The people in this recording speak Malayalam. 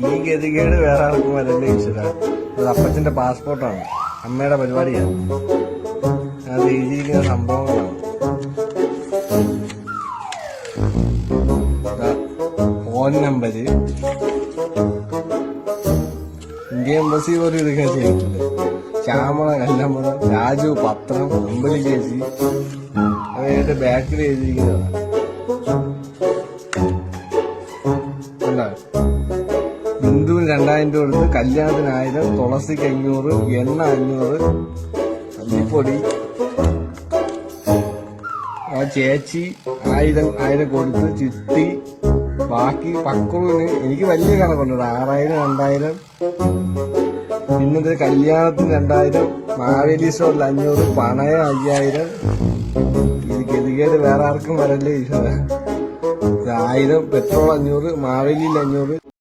ഈ ഗതികേട് വേറെ ആർക്കും വരല്ലേ ഈശ്വര. അത് അപ്പച്ചന്റെ പാസ്പോർട്ടാണ്, അമ്മയുടെ പരിപാടിയാണ്, അത് എഴുതിയിരിക്കുന്ന സംഭവങ്ങളാണ്. ഫോൺ നമ്പര് ഇന്ത്യൻ എംബസി പോലും ഇതൊക്കെ ചെയ്തിട്ടുണ്ട്. ശ്യാമള കല്ലമ്മ, രാജു പത്രം, അമ്പലി ചേച്ചി, അതായത് ബാക്കിൽ എഴുതിയിരിക്കുന്നതാണ്. ബിന്ദുവിന് 2000 രൂപ കൊടുത്ത് കല്യാണത്തിന് 1000, തുളസിക്ക് 500, എണ്ണ 500, അല്ലിപ്പൊടി. ആ ചേച്ചി 1000 കൊടുത്ത് ചിട്ടി. ബാക്കി പക്രുവിന് എനിക്ക് വലിയ കണക്കുണ്ട്, 6000, 2000. പിന്നത് കല്യാണത്തിന് 2000, മാവേലി സ്റ്റോറിൽ 500, പണയം 5000. ഇത് ഗതികേട് വേറെ ആർക്കും വരല്ലേ ഈശ്വര. 1000 പെട്രോൾ 500, മാവേലിയിൽ 500.